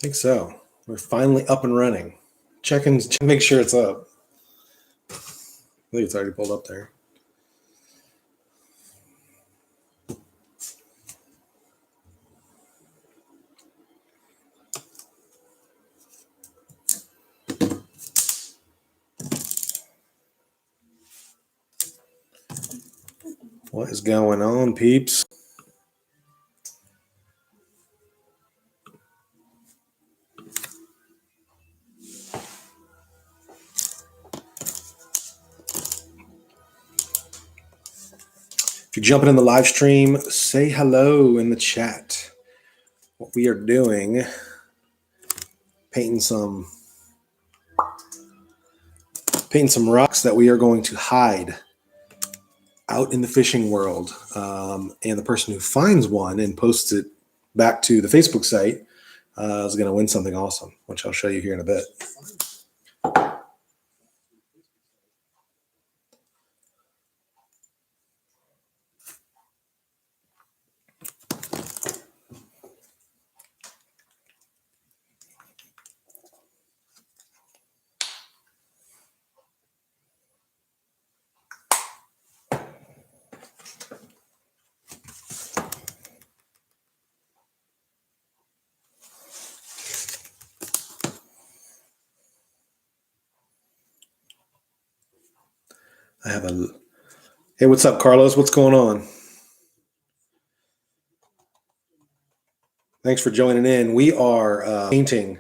think so. We're finally up and running. Make sure it's up. I think it's already pulled up there. What is going on, peeps? If you're jumping in the live stream, say hello in the chat. What we are doing, painting some rocks that we are going to hide out in the fishing world. And the person who finds one and posts it back to the Facebook site is going to win something awesome, which I'll show you here in a bit. Hey, what's up, Carlos? What's going on? Thanks for joining in. We are painting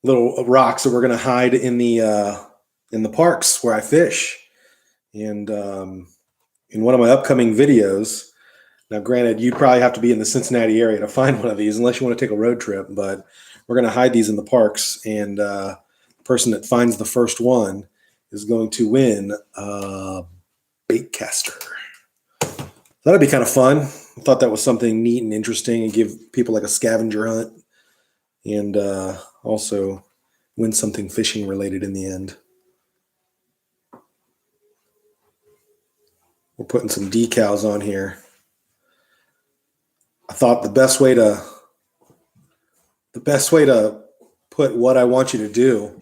little rocks that we're going to hide in the parks where I fish. And in one of my upcoming videos, now granted, you probably have to be in the Cincinnati area to find one of these unless you want to take a road trip, but we're going to hide these in the parks, and the person that finds the first one is going to win a bait caster. That'd be kind of fun. I thought that was something neat and interesting and give people like a scavenger hunt, and also win something fishing related in the end. We're putting some decals on here. I thought the best way to put what I want you to do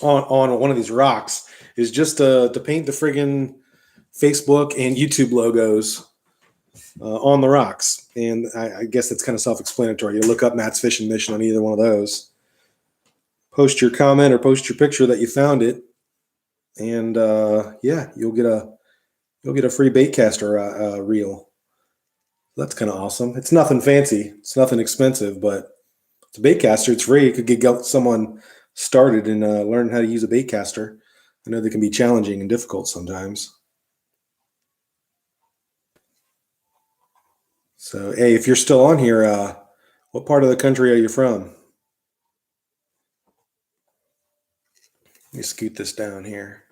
on one of these rocks is just to paint the friggin' Facebook and YouTube logos on the rocks. And I guess that's kind of self-explanatory. You look up Matt's Fishing Mission on either one of those. Post your comment or post your picture that you found it, and yeah, you'll get a free baitcaster reel. That's kind of awesome. It's nothing fancy. It's nothing expensive, but it's a baitcaster. It's free. It could get someone started and learn how to use a baitcaster. I know they can be challenging and difficult sometimes. So, hey, if you're still on here, what part of the country are you from? Let me scoot this down here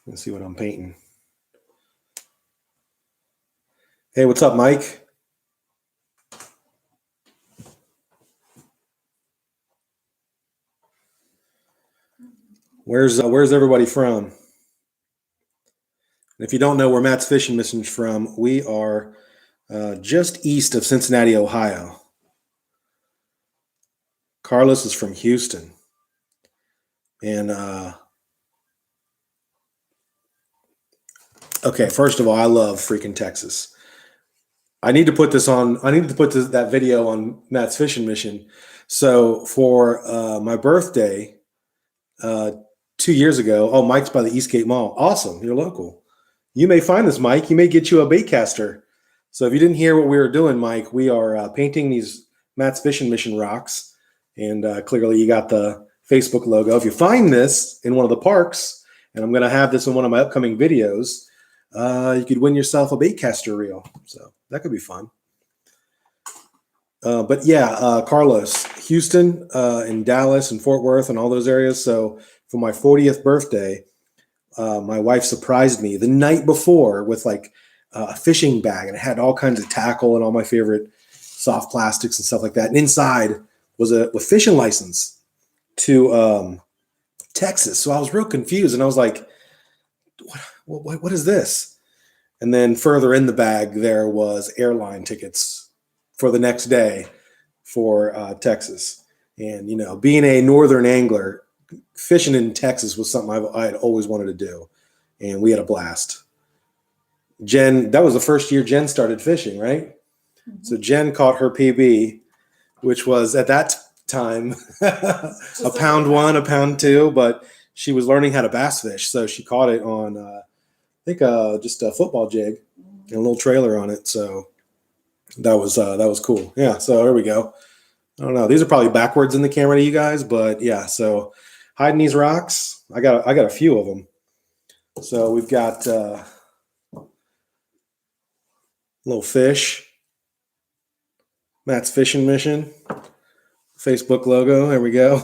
and see what I'm painting. Hey, what's up, Mike? Where's everybody from? And if you don't know where Matt's Fishing Mission is from, we are just east of Cincinnati, Ohio. Carlos is from Houston. And okay, first of all, I love freaking Texas. I need to put that video on Matt's Fishing Mission. So for my birthday 2 years ago, oh, Mike's by the Eastgate Mall. Awesome, you're local. You may find this, Mike. You may get you a baitcaster. So if you didn't hear what we were doing, Mike, we are painting these Matt's Fishing Mission rocks. And clearly you got the Facebook logo. If you find this in one of the parks, and I'm going to have this in one of my upcoming videos, you could win yourself a baitcaster reel. So that could be fun. But yeah, Carlos, Houston and Dallas and Fort Worth and all those areas. So for my 40th birthday, my wife surprised me the night before with like a fishing bag, and it had all kinds of tackle and all my favorite soft plastics and stuff like that. And inside was a fishing license to Texas. So I was real confused, and I was like, what is this? And then further in the bag, there was airline tickets for the next day for Texas. And, being a northern angler, fishing in Texas was something I had always wanted to do. And we had a blast. Jen, that was the first year Jen started fishing, right? Mm-hmm. So Jen caught her PB, which was at that time a pound one, a pound two, but she was learning how to bass fish. So she caught it on, I think, just a football jig and a little trailer on it. So that was cool. Yeah. So there we go. I don't know. These are probably backwards in the camera to you guys, but yeah. So hiding these rocks, I got a few of them. So we've got little fish. Matt's Fishing Mission. Facebook logo. There we go.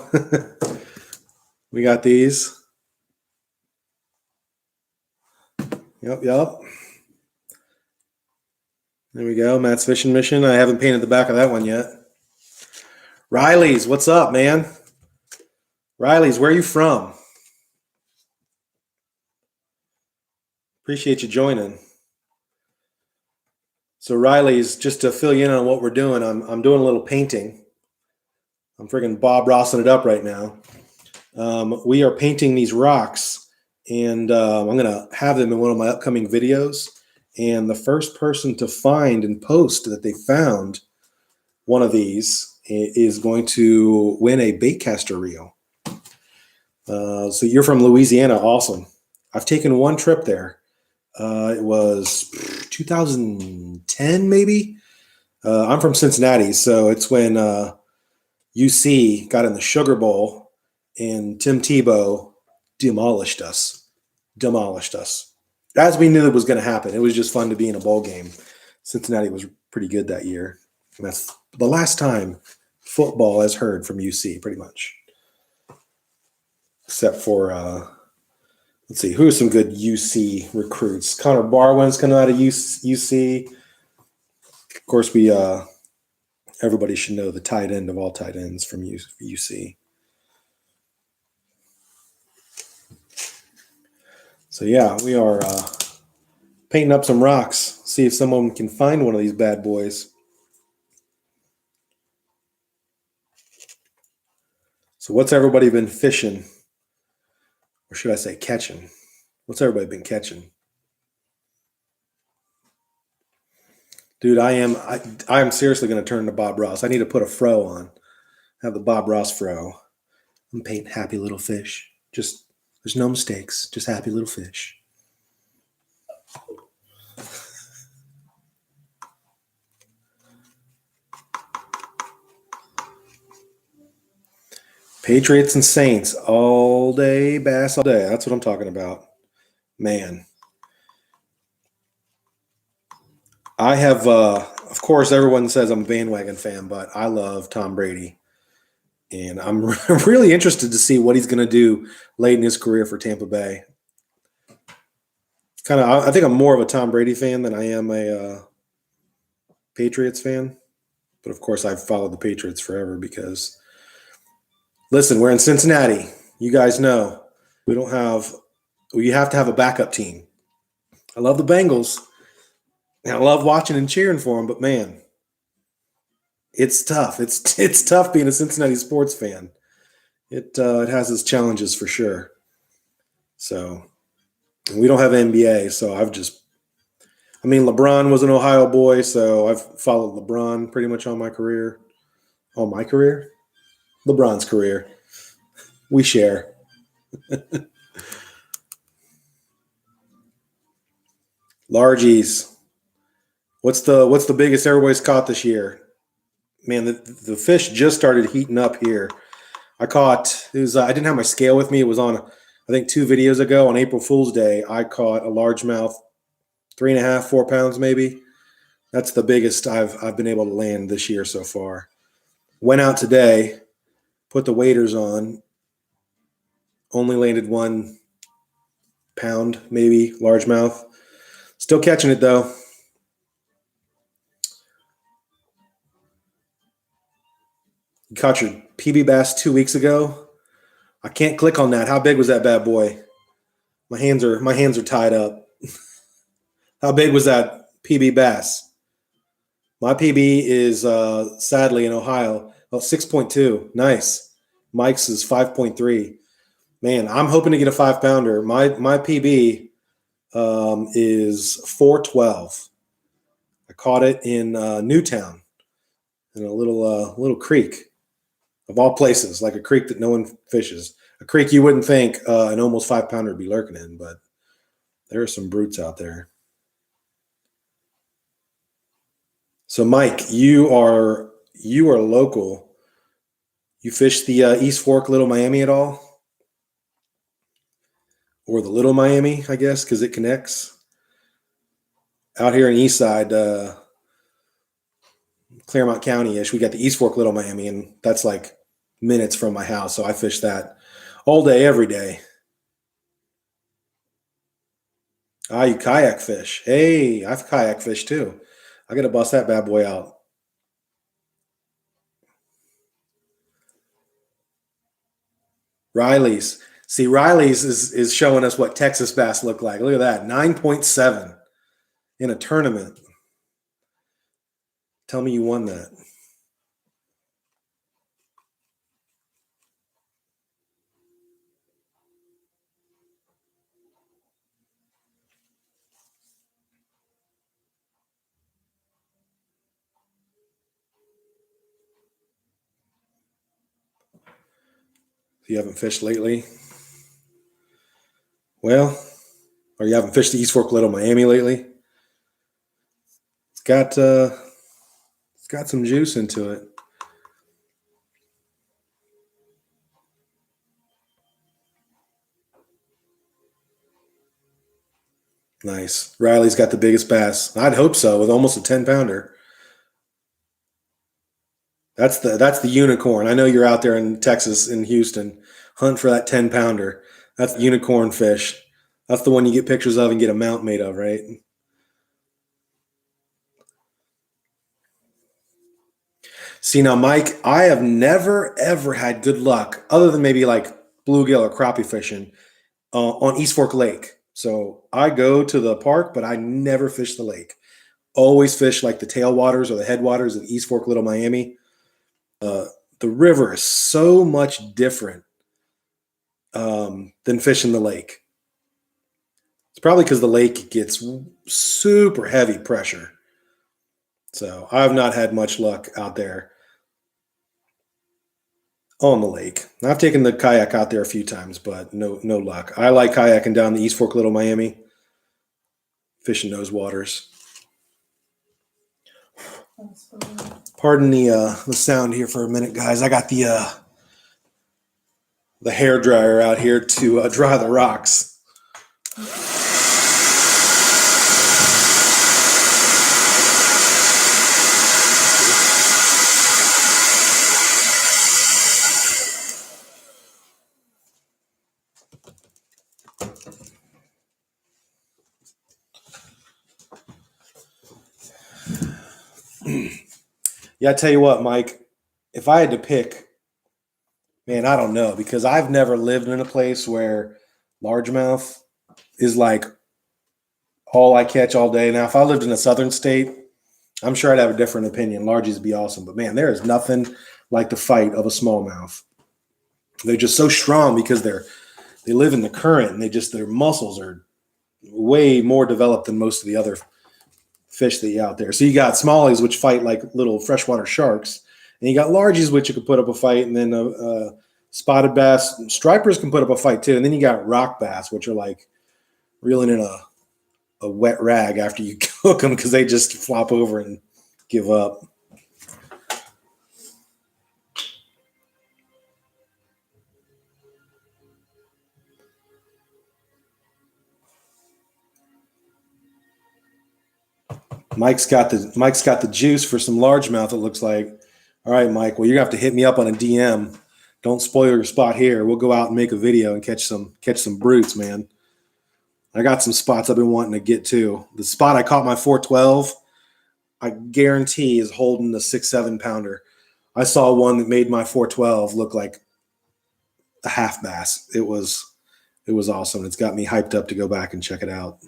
We got these. Yep. There we go. Matt's Fishing Mission. I haven't painted the back of that one yet. Riley's, what's up, man? Riley's, where are you from? Appreciate you joining. So Riley's, just to fill you in on what we're doing, I'm doing a little painting. I'm friggin' Bob Rossing it up right now. We are painting these rocks, and I'm going to have them in one of my upcoming videos. And the first person to find and post that they found one of these is going to win a baitcaster reel. So you're from Louisiana. Awesome. I've taken one trip there. It was 2010, maybe. I'm from Cincinnati, so it's when UC got in the Sugar Bowl and Tim Tebow demolished us. As we knew it was going to happen. It was just fun to be in a bowl game. Cincinnati was pretty good that year. And that's the last time football has heard from UC, pretty much. Except for, let's see, who are some good UC recruits? Connor Barwin's coming out of UC. Of course, everybody should know the tight end of all tight ends from UC. So yeah, we are painting up some rocks. See if someone can find one of these bad boys. So what's everybody been fishing? Or should I say catching? What's everybody been catching? Dude, I am seriously going to turn to Bob Ross. I need to put a fro on. Have the Bob Ross fro. I'm painting happy little fish. Just, there's no mistakes. Just happy little fish. Patriots and Saints all day, bass all day. That's what I'm talking about. Man. I have, of course, everyone says I'm a bandwagon fan, but I love Tom Brady. And I'm really interested to see what he's going to do late in his career for Tampa Bay. I think I'm more of a Tom Brady fan than I am a Patriots fan. But of course, I've followed the Patriots forever because, listen, we're in Cincinnati. You guys know you have to have a backup team. I love the Bengals. And I love watching and cheering for them, but man, it's tough. It's tough being a Cincinnati sports fan. It has its challenges for sure. So we don't have NBA, so LeBron was an Ohio boy, so I've followed LeBron pretty much all my career. All my career? LeBron's career. We share. Largies. What's the biggest everybody's caught this year? Man, the fish just started heating up here. I didn't have my scale with me. It was on, I think 2 videos ago on April Fool's Day. I caught a largemouth, 3.5, 4 pounds maybe. That's the biggest I've been able to land this year so far. Went out today, put the waders on, only landed 1 pound maybe, largemouth. Still catching it though. You caught your PB bass 2 weeks ago. I can't click on that. How big was that bad boy? My hands are tied up. How big was that PB bass? My PB is sadly in Ohio. Oh, 6.2. Nice. Mike's is 5.3. Man, I'm hoping to get a 5-pounder. My PB is 412. I caught it in Newtown in a little creek of all places, like a creek that no one fishes. A creek you wouldn't think an almost 5-pounder would be lurking in, but there are some brutes out there. So, Mike, you are local. You fish the East Fork, Little Miami at all, or the Little Miami, I guess, because it connects. Out here in East Side, Claremont County-ish, we got the East Fork, Little Miami, and that's like minutes from my house. So I fish that all day, every day. Ah, you kayak fish. Hey, I've kayak fished too. I gotta bust that bad boy out. Riley's. See, Riley's is showing us what Texas bass look like. Look at that, 9.7 in a tournament. Tell me you won that. You haven't fished lately? Well, or you haven't fished the East Fork, Little Miami lately? It's got some juice into it. Nice. Riley's got the biggest bass. I'd hope so, with almost a 10-pounder. That's the unicorn. I know you're out there in Texas, in Houston, hunt for that 10-pounder. That's the unicorn fish. That's the one you get pictures of and get a mount made of, right? See, now, Mike, I have never ever had good luck, other than maybe like bluegill or crappie fishing, on East Fork Lake. So I go to the park, but I never fish the lake. Always fish like the tailwaters or the headwaters of East Fork, Little Miami. Uh, the river is so much different than fishing the lake. It's probably because the lake gets super heavy pressure. So I've not had much luck out there on the lake. I've taken the kayak out there a few times, but no luck. I like kayaking down the East Fork, Little Miami, fishing those waters. Pardon the sound here for a minute, guys. I got the hair dryer out here to dry the rocks. Yeah, I tell you what, Mike, if I had to pick, man, I don't know, because I've never lived in a place where largemouth is like all I catch all day. Now, if I lived in a southern state, I'm sure I'd have a different opinion. Largies would be awesome, but man, there is nothing like the fight of a smallmouth. They're just so strong because they live in the current, and their muscles are way more developed than most of the other fish that you out there. So you got smallies, which fight like little freshwater sharks, and you got largies, which you can put up a fight, and then spotted bass, stripers can put up a fight too, and then you got rock bass, which are like reeling in a wet rag after you cook them because they just flop over and give up. Mike's got the juice for some largemouth. It looks like. All right, Mike. Well, you're gonna have to hit me up on a DM. Don't spoil your spot here. We'll go out and make a video and catch some brutes, man. I got some spots I've been wanting to get to. The spot I caught my 412, I guarantee is holding a 6-7 pounder. I saw one that made my 412 look like a half bass. It was awesome. It's got me hyped up to go back and check it out.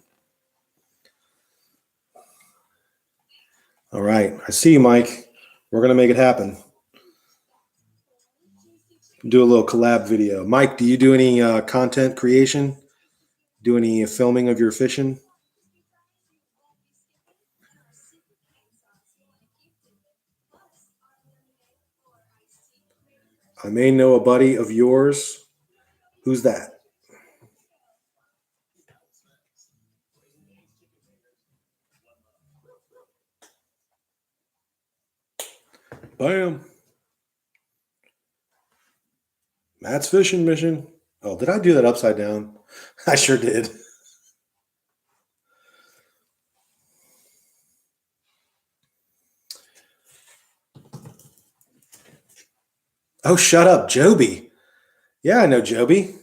All right. I see you, Mike. We're going to make it happen. Do a little collab video. Mike, do you do any content creation? Do any filming of your fishing? I may know a buddy of yours. Who's that? Bam. Matt's fishing mission. Oh, did I do that upside down? I sure did. Oh, shut up, Joby. Yeah, I know Joby.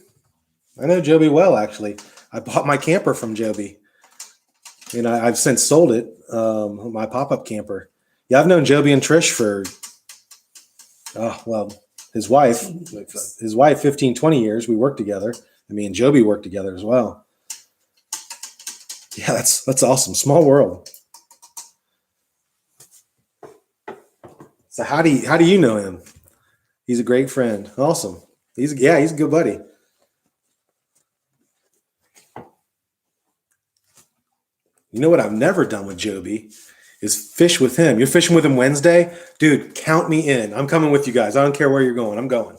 I know Joby well, actually. I bought my camper from Joby. And I've since sold it, my pop-up camper. Yeah, I've known Joby and Trish for, his wife, 15, 20 years. We worked together. And me and Joby worked together as well. Yeah, that's awesome. Small world. So how do you know him? He's a great friend. Awesome. He's a good buddy. You know what I've never done with Joby is fish with him. You're fishing with him Wednesday? Dude, count me in. I'm coming with you guys. I don't care where you're going. I'm going.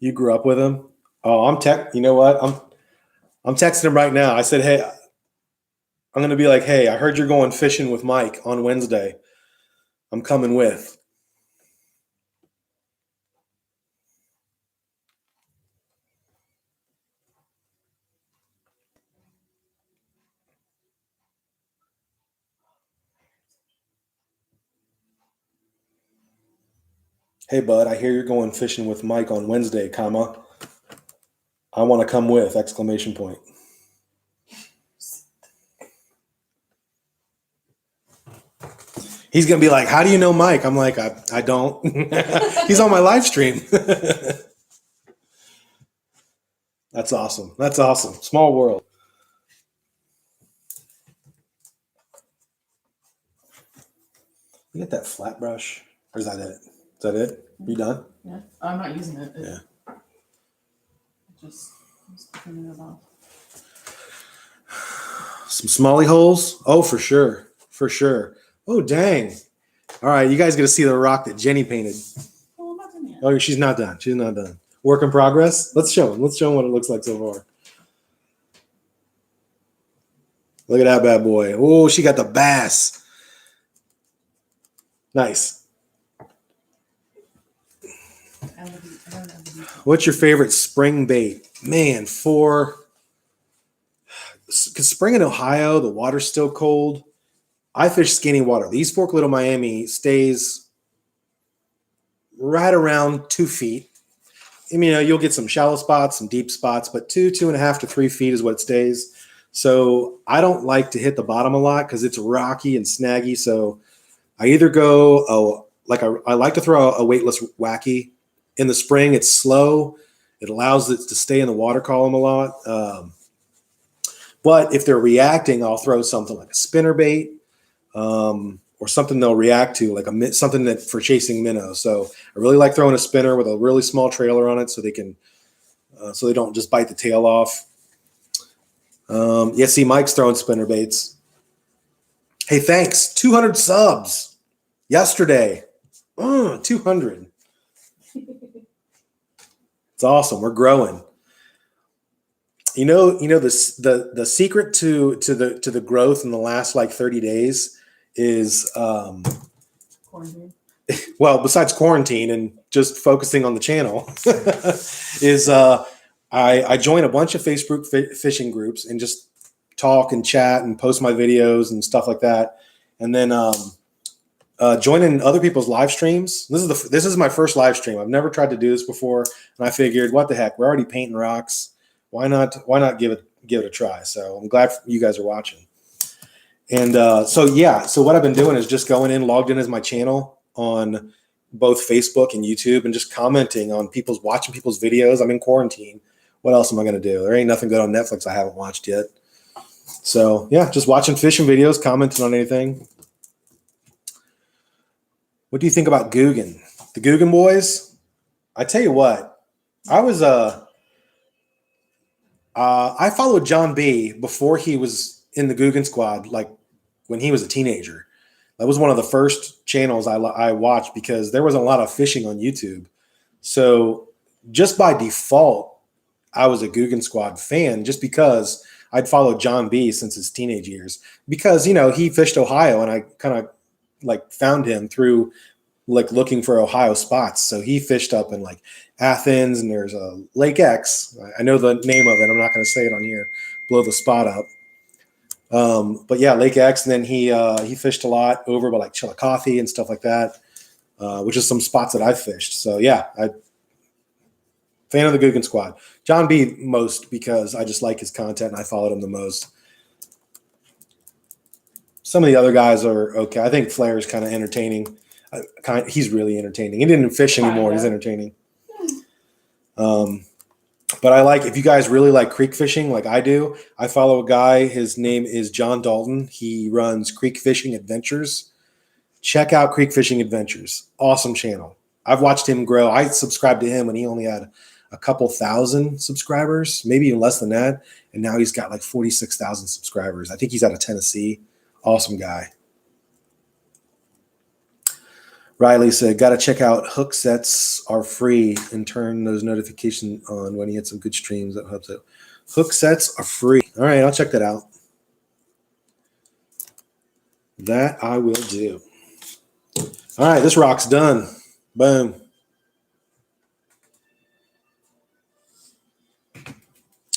You grew up with him? Oh, you know what? I'm texting him right now. I said, hey, I'm going to be like, hey, I heard you're going fishing with Mike on Wednesday. I'm coming with. Hey, bud, I hear you're going fishing with Mike on Wednesday, comma. I want to come with, exclamation point. He's going to be like, how do you know Mike? I'm like, I don't. He's on my live stream. That's awesome. That's awesome. Small world. You get that flat brush? Or is that it? Is that it? You done? Yeah. I'm not using it. Yeah. Just cleaning it off. Some smally holes? Oh, for sure. For sure. Oh, dang. All right, you guys get to see the rock that Jenny painted. Oh, I'm not done yet. Oh, she's not done. She's not done. Work in progress? Let's show them. Let's show them what it looks like so far. Look at that bad boy. Oh, she got the bass. Nice. What's your favorite spring bait? Man, because spring in Ohio, the water's still cold. I fish skinny water. The East Fork Little Miami stays right around 2 feet. I mean, you'll get some shallow spots, some deep spots, but 2.5 to 3 feet is what it stays. So I don't like to hit the bottom a lot because it's rocky and snaggy. So I either go, I like to throw a weightless wacky. In the spring, it's slow. It allows it to stay in the water column a lot. But if they're reacting, I'll throw something like a spinner bait or something they'll react to, like something that for chasing minnows. So I really like throwing a spinner with a really small trailer on it so they can, so they don't just bite the tail off. See, Mike's throwing spinner baits. Hey, thanks. 200 subs yesterday. 200. It's awesome. We're growing. You know the secret to the growth in the last like 30 days is Quarantine. Well, besides quarantine and just focusing on the channel, is I join a bunch of Facebook fishing groups and just talk and chat and post my videos and stuff like that, and then joining other people's live streams. This is my first live stream. I've never tried to do this before, and I figured, what the heck? We're already painting rocks. Why not give it a try? So I'm glad you guys are watching. And so what I've been doing is just going in, logged in as my channel on both Facebook and YouTube, and just commenting on watching people's videos. I'm in quarantine. What else am I going to do? There ain't nothing good on Netflix I haven't watched yet. So yeah, just watching fishing videos, commenting on anything. What do you think about Guggen? The Guggen boys? I tell you what, I was I followed John B before he was in the Guggen squad, like when he was a teenager. That was one of the first channels I watched because there wasn't a lot of fishing on YouTube. So just by default, I was a Guggen Squad fan just because I'd followed John B since his teenage years. Because, you know, he fished Ohio and I kind of like found him through like looking for Ohio spots. So he fished up in like Athens and there's a Lake X. I know the name of it. I'm not going to say it on here, blow the spot up. But yeah, Lake X. And then he fished a lot over by like Chillicothe and stuff like that, which is some spots that I've fished. So yeah, fan of the Guggen Squad. John B most because I just like his content and I followed him the most. Some of the other guys are okay. I think Flair's kind of entertaining. He's really entertaining. He didn't fish anymore. He's entertaining. But I like, if you guys really like creek fishing like I do, I follow a guy. His name is John Dalton. He runs Creek Fishing Adventures. Check out Creek Fishing Adventures. Awesome channel. I've watched him grow. I subscribed to him when he only had a couple thousand subscribers, maybe even less than that. And now he's got like 46,000 subscribers. I think he's out of Tennessee. Awesome guy. Riley said, got to check out hook sets are free and turn those notifications on when you hit some good streams. That helps out. Hook sets are free. All right, I'll check that out. That I will do. All right, this rock's done. Boom.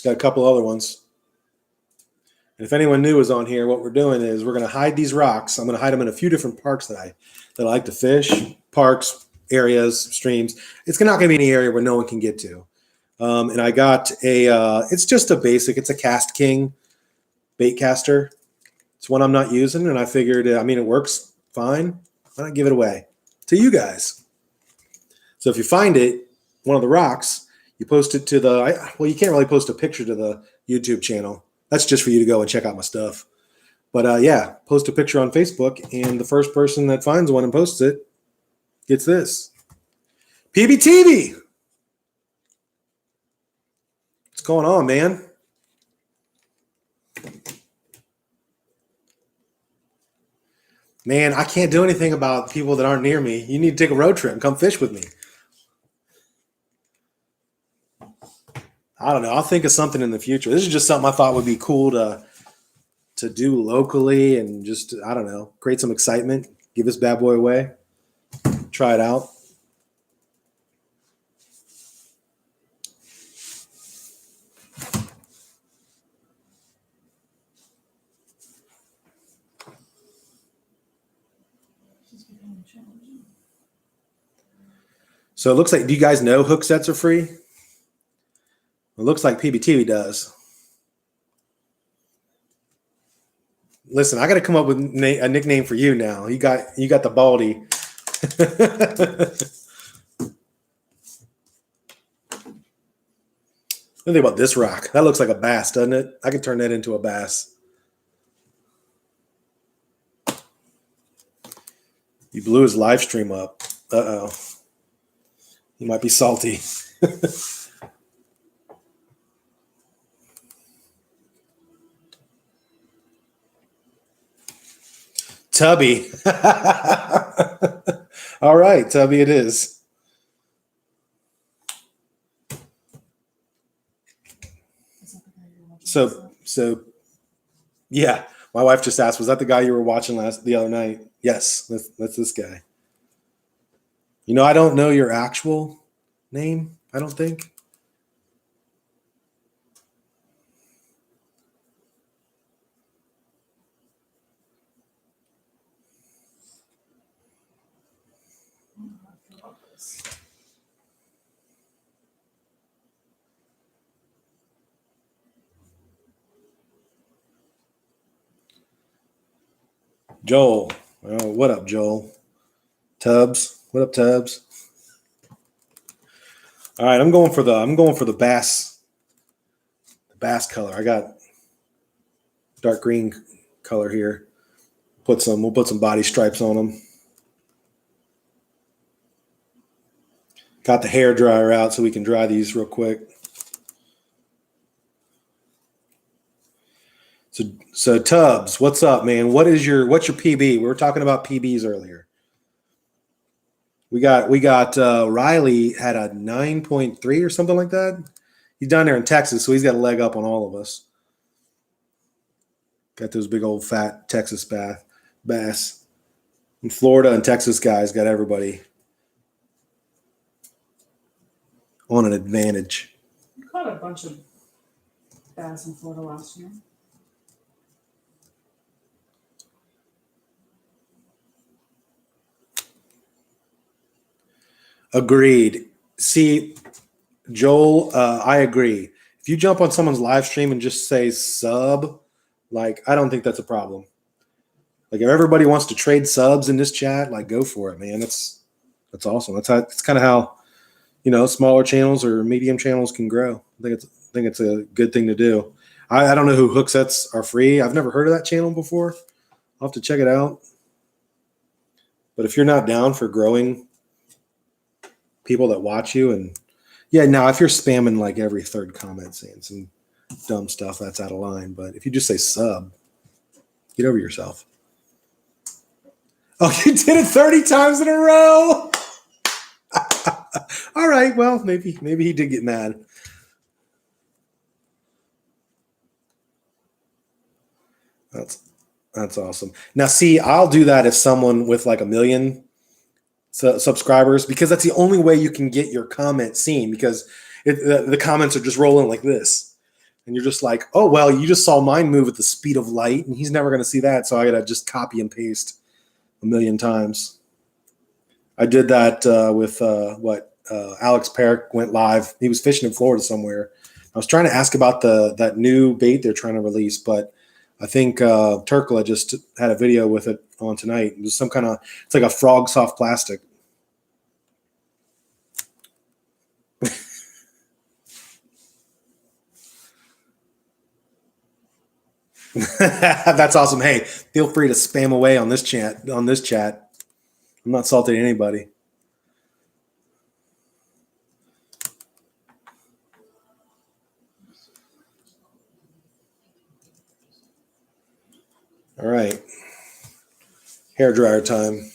Got a couple other ones. And if anyone new is on here, what we're doing is we're going to hide these rocks. I'm going to hide them in a few different parks that I like to fish, parks, areas, streams. It's not going to be any area where no one can get to. And I got it's just a basic, it's a Cast King bait caster. It's one I'm not using, and I figured, it works fine. Why not give it away to you guys? So if you find it, one of the rocks, you post it to you can't really post a picture to the YouTube channel. That's just for you to go and check out my stuff. But yeah, post a picture on Facebook, and the first person that finds one and posts it gets this. PBTV! What's going on, man? Man, I can't do anything about people that aren't near me. You need to take a road trip and come fish with me. I don't know. I'll think of something in the future. This is just something I thought would be cool to do locally and just, I don't know, create some excitement, give this bad boy away, try it out. So it looks like, do you guys know hook sets are free? It looks like PBTV does. Listen, I got to come up with a nickname for you now. You got the Baldy. Think about this rock. That looks like a bass, doesn't it? I can turn that into a bass. You blew his live stream up. Uh-oh. He might be salty. Tubby. All right, Tubby it is. So yeah, my wife just asked, was that the guy you were watching the other night? Yes, that's this guy. You know, I don't know your actual name, I don't think. Joel. Oh, what up, Joel? Tubbs. What up, Tubbs? All right, I'm going for the bass. The bass color. I got dark green color here. We'll put some body stripes on them. Got the hair dryer out so we can dry these real quick. So Tubbs, what's up, man? What's your PB? We were talking about PBs earlier. We got Riley had a 9.3 or something like that. He's down there in Texas, so he's got a leg up on all of us. Got those big old fat Texas bass. And Florida and Texas guys got everybody on an advantage. We caught a bunch of bass in Florida last year. Agreed. See, Joel, I agree. If you jump on someone's live stream and just say sub, like, I don't think that's a problem. Like, if everybody wants to trade subs in this chat, like, go for it, man. That's awesome. It's kind of how, smaller channels or medium channels can grow. I think it's a good thing to do. I don't know who hook sets are free. I've never heard of that channel before. I'll have to check it out. But if you're not down for growing people that watch you, and now if you're spamming like every third comment saying some dumb stuff, that's out of line. But if you just say sub, get over yourself. Oh, you did it 30 times in a row. All right, well, maybe he did get mad. That's awesome. Now, see, I'll do that if someone with like 1 million subscribers, because that's the only way you can get your comment seen, because the comments are just rolling like this. And you're just like, oh, well, you just saw mine move at the speed of light, and he's never going to see that. So I got to just copy and paste 1 million times. I did that with Alex Perrick went live. He was fishing in Florida somewhere. I was trying to ask about that new bait they're trying to release, but I think Turkla just had a video with it on tonight. It was it's like a frog soft plastic. That's awesome. Hey, feel free to spam away on this chat. I'm not salting anybody. All right. Hair dryer time.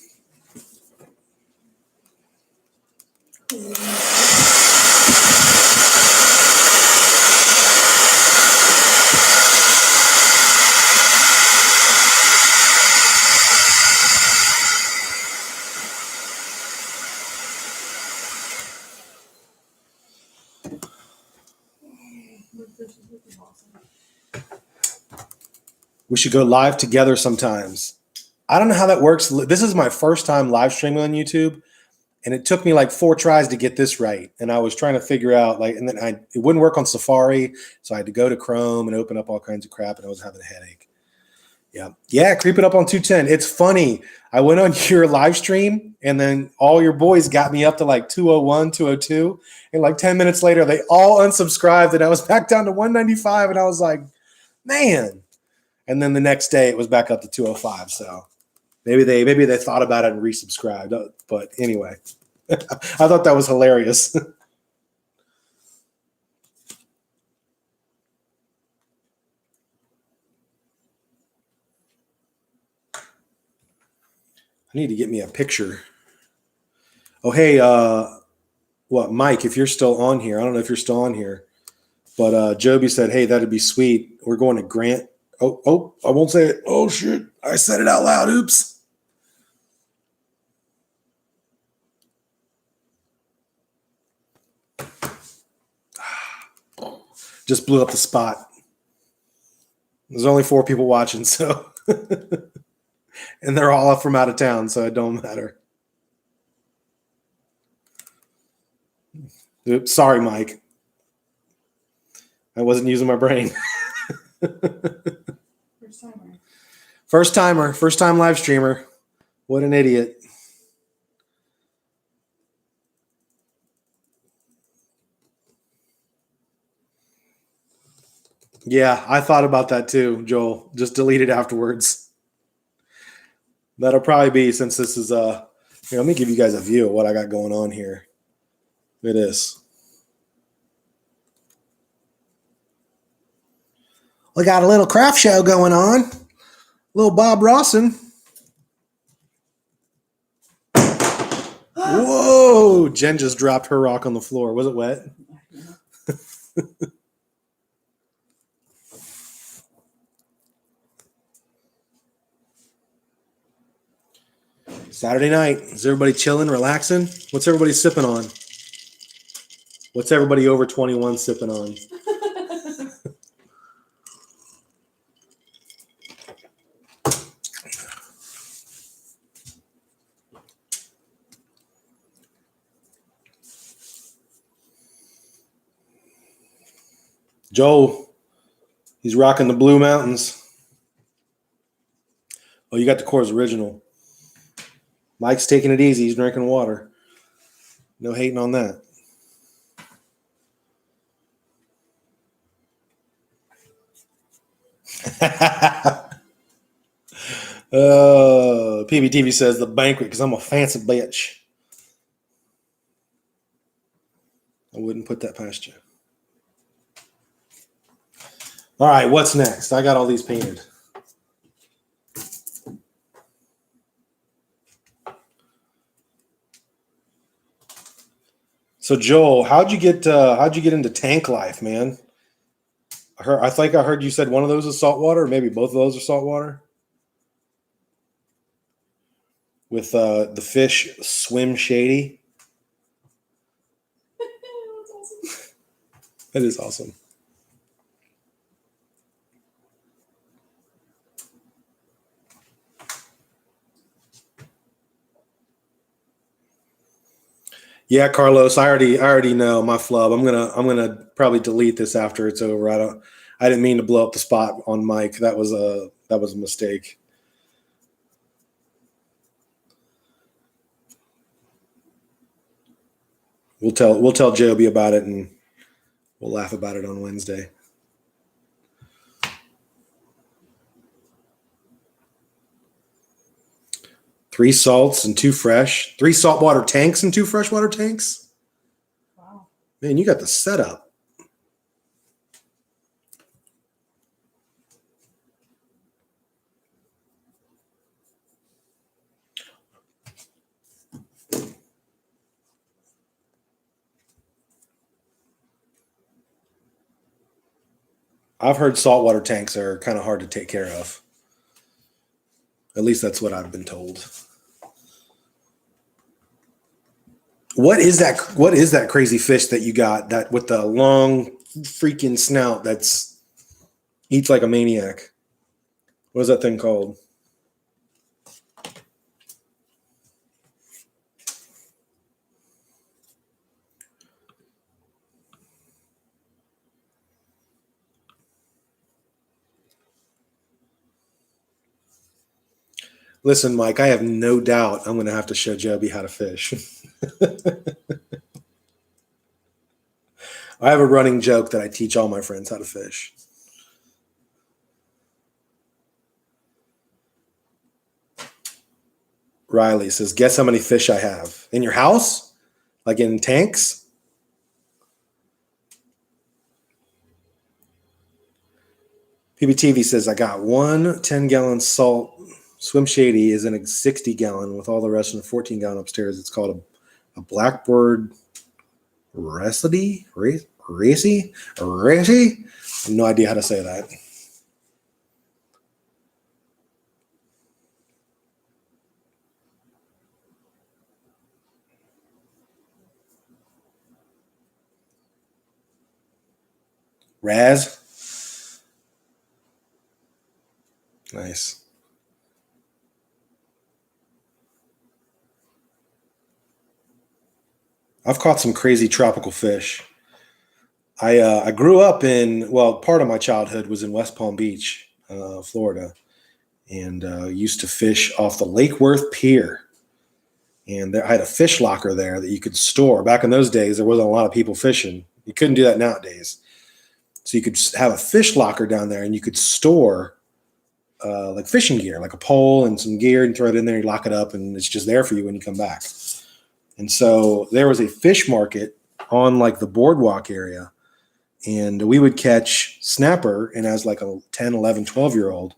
We should go live together sometimes. I don't know how that works. This is my first time live streaming on YouTube, and it took me like 4 tries to get this right. And I was trying to figure out and then it wouldn't work on Safari, so I had to go to Chrome and open up all kinds of crap, and I was having a headache. Yeah, creep it up on 210. It's funny. I went on your live stream, and then all your boys got me up to like 201, 202, and like 10 minutes later, they all unsubscribed, and I was back down to 195, and I was like, man. And then the next day it was back up to 205. So maybe they thought about it and resubscribed. But anyway, I thought that was hilarious. I need to get me a picture. Oh, hey, Mike, if you're still on here, I don't know if you're still on here, but Joby said, hey, that'd be sweet. We're going to Grant. Oh, I won't say it. Oh, shit. I said it out loud. Oops. Just blew up the spot. There's only 4 people watching, so. And they're all up from out of town, so it don't matter. Oops, sorry, Mike. I wasn't using my brain. First time live streamer. What an idiot. Yeah, I thought about that too, Joel. Just delete it afterwards. That'll probably be, since this is here, let me give you guys a view of what I got going on here. It is. We got a little craft show going on. Little Bob Rawson. Whoa! Jen just dropped her rock on the floor. Was it wet? Saturday night. Is everybody chilling, relaxing? What's everybody sipping on? What's everybody over 21 sipping on? Joe, he's rocking the Blue Mountains. Oh, you got the Coors Original. Mike's taking it easy. He's drinking water. No hating on that. PBTV says the banquet because I'm a fancy bitch. I wouldn't put that past you. All right, what's next? I got all these painted. So Joel, how'd you get into tank life, man? I think I heard you said one of those is saltwater, or maybe both of those are saltwater. With the fish swim shady. That's awesome. That is awesome. Yeah, Carlos, I already know my flub. I'm gonna probably delete this after it's over. I didn't mean to blow up the spot on Mike. That was a mistake. We'll tell Joby about it and we'll laugh about it on Wednesday. Three salts and two fresh. 3 saltwater tanks and 2 freshwater tanks. Wow. Man, you got the setup. I've heard saltwater tanks are kind of hard to take care of. At least that's what I've been told. What is that crazy fish that you got that with the long freaking snout that's eats like a maniac? What is that thing called? Listen, Mike, I have no doubt I'm going to have to show Joby how to fish. I have a running joke that I teach all my friends how to fish. Riley says, guess how many fish I have? In your house? Like in tanks? PBTV says, I got one 10-gallon salt. Swim Shady is in a 60-gallon with all the rest in a 14-gallon upstairs. It's called a Blackbird Racy? I have no idea how to say that. Raz? Nice. I've caught some crazy tropical fish. I grew up part of my childhood was in West Palm Beach, Florida, and used to fish off the Lake Worth Pier. And I had a fish locker there that you could store. Back in those days, there wasn't a lot of people fishing. You couldn't do that nowadays. So you could have a fish locker down there, and you could store like fishing gear, like a pole and some gear, and throw it in there. You lock it up, and it's just there for you when you come back. And so there was a fish market on like the boardwalk area, and we would catch snapper. And as like a 10, 11, 12-year-old,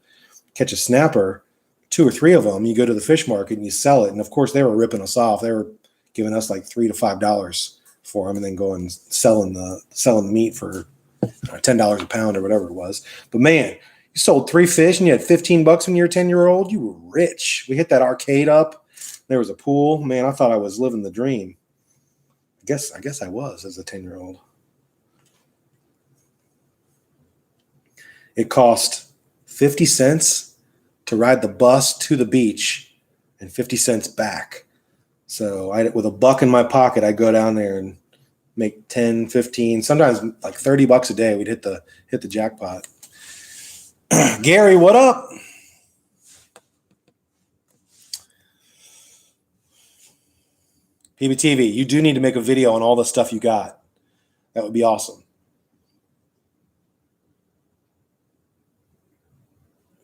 catch a snapper, 2 or 3 of them. You go to the fish market and you sell it. And of course, they were ripping us off. They were giving us like $3 to $5 for them, and then going and selling the meat for $10 a pound or whatever it was. But man, you sold 3 fish and you had $15 when you were a 10-year-old. You were rich. We hit that arcade up. There was a pool. Man, I thought I was living the dream. I guess I was as a 10-year-old. It cost 50 cents to ride the bus to the beach and 50 cents back. So with $1 in my pocket, I'd go down there and make 10, 15, sometimes like $30 a day. We'd hit the jackpot. Gary, what up? PBTV, you do need to make a video on all the stuff you got. That would be awesome.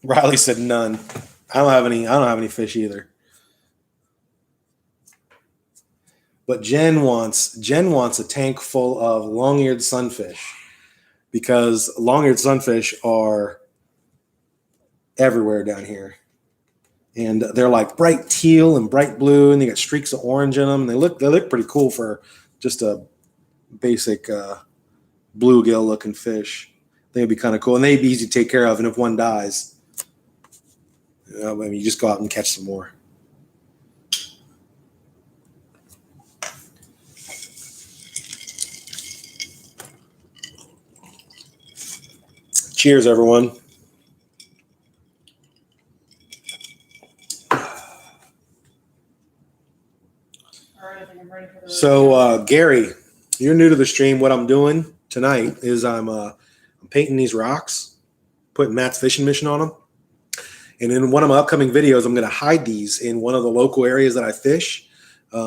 Riley said none. I don't have any fish either. But Jen wants a tank full of long-eared sunfish, because long-eared sunfish are everywhere down here. And they're like bright teal and bright blue, and they got streaks of orange in them. They look pretty cool for just a basic bluegill looking fish. I think it'd be kind of cool, and they'd be easy to take care of. And if one dies, you just go out and catch some more. Cheers, everyone. So, Gary, you're new to the stream. What I'm doing tonight is I'm painting these rocks, putting Matt's fishing mission on them. And in one of my upcoming videos, I'm going to hide these in one of the local areas that I fish.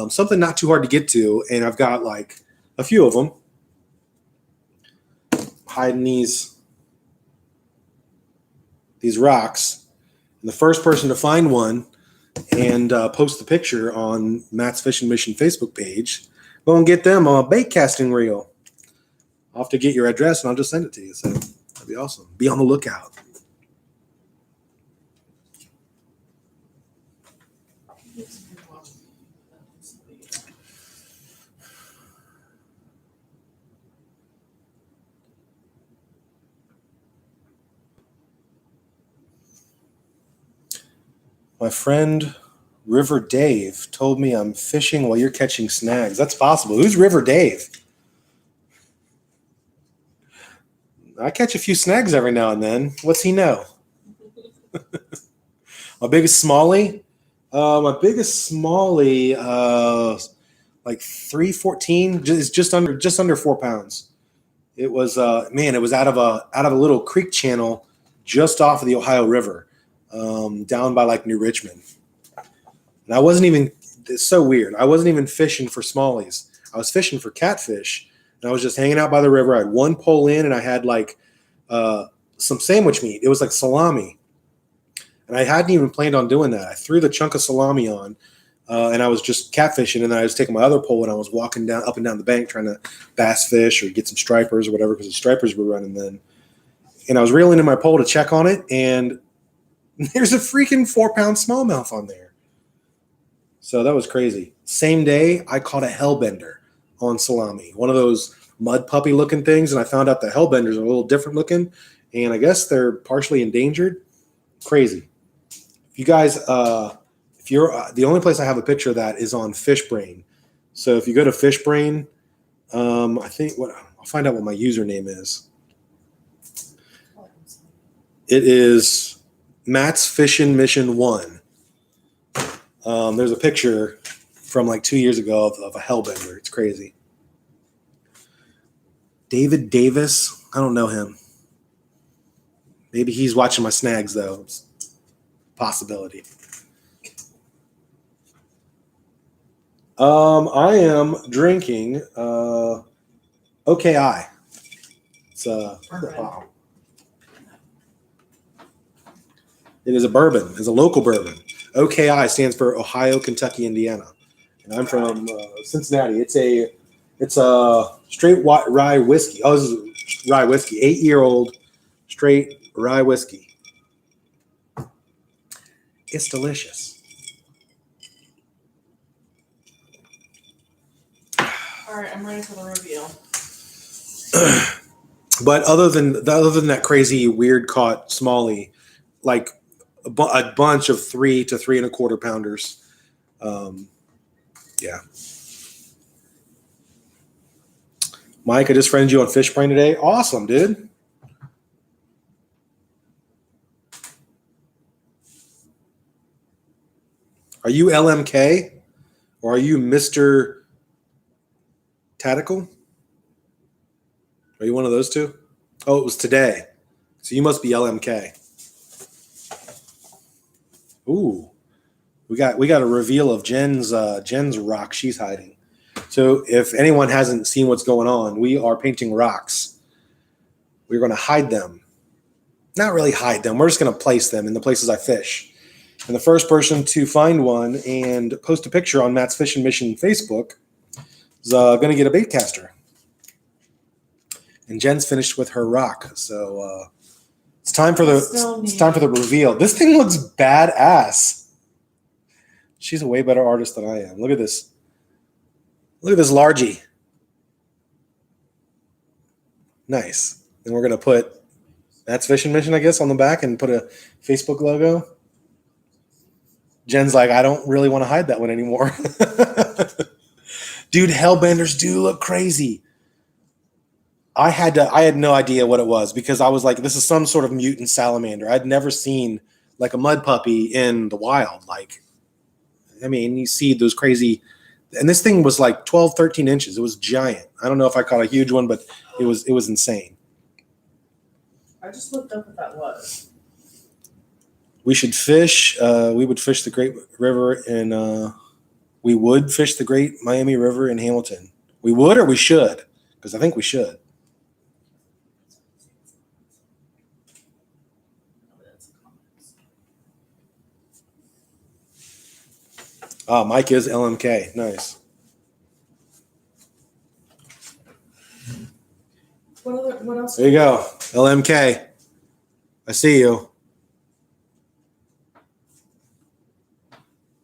Something not too hard to get to. And I've got like a few of them. Hiding these rocks. And the first person to find one and post the picture on Matt's Fishing Mission Facebook page, go and get them a bait casting reel. I'll have to get your address and I'll just send it to you. So that'd be awesome. Be on the lookout. My friend River Dave told me I'm fishing while you're catching snags. That's possible. Who's River Dave? I catch a few snags every now and then. What's he know? My biggest smallie? Like 314, just under 4 pounds. It was it was out of a little creek channel just off of the Ohio River. Down by like New Richmond. And I wasn't even, it's so weird. I wasn't even fishing for smallies. I was fishing for catfish, and I was just hanging out by the river. I had one pole in, and I had like some sandwich meat. It was like salami. And I hadn't even planned on doing that. I threw the chunk of salami on, and I was just catfishing, and then I was taking my other pole, and I was walking up and down the bank trying to bass fish or get some stripers or whatever, because the stripers were running then. And I was reeling in my pole to check on it, and there's a freaking 4-pound smallmouth on there. So that was crazy. Same day, I caught a hellbender on salami, one of those mud puppy looking things. And I found out the hellbenders are a little different looking, and I guess they're partially endangered. Crazy. If you guys, if you're the only place I have a picture of that is on FISHBRAIN. So if you go to FISHBRAIN, I'll find out what my username is. It is Matt's Fishing Mission 1. There's a picture from like 2 years ago of a hellbender. It's crazy. David Davis. I don't know him. Maybe he's watching my snags though. It's a possibility. I am drinking OKI. It's wow. It is a bourbon. It's a local bourbon. OKI stands for Ohio, Kentucky, Indiana, and I'm from Cincinnati. It's a straight rye whiskey. Oh, this is rye whiskey. 8-year-old straight rye whiskey. It's delicious. All right, I'm ready for the reveal. But other than that crazy weird caught smallie, like a bunch of 3 to 3 1/4 pounders. Yeah. Mike, I just friended you on FISHBRAIN today. Awesome, dude. Are you LMK or are you Mr. Tactical? Are you one of those two? Oh, it was today. So you must be LMK. Ooh. We got a reveal of Jen's rock she's hiding. So if anyone hasn't seen what's going on, we are painting rocks. We're going to hide them. Not really hide them. We're just going to place them in the places I fish. And the first person to find one and post a picture on Matt's Fishing Mission Facebook is going to get a bait caster. And Jen's finished with her rock, so it's time for the reveal. This thing looks badass. She's a way better artist than I am. Look at this. Look at this largie. Nice. And we're gonna put Matt's Fishing Mission, I guess, on the back and put a Facebook logo. Jen's like, I don't really want to hide that one anymore. Dude, hellbenders do look crazy. I had no idea what it was because I was like, this is some sort of mutant salamander. I'd never seen like a mud puppy in the wild. Like, I mean, you see those crazy, and this thing was like 12, 13 inches. It was giant. I don't know if I caught a huge one, but it was insane. I just looked up what that was. We should fish. We would fish the Great River in, we would fish the Great Miami River in Hamilton. We would or we should? Because I think we should. Oh, Mike is LMK. Nice. What else? There you go. LMK. I see you.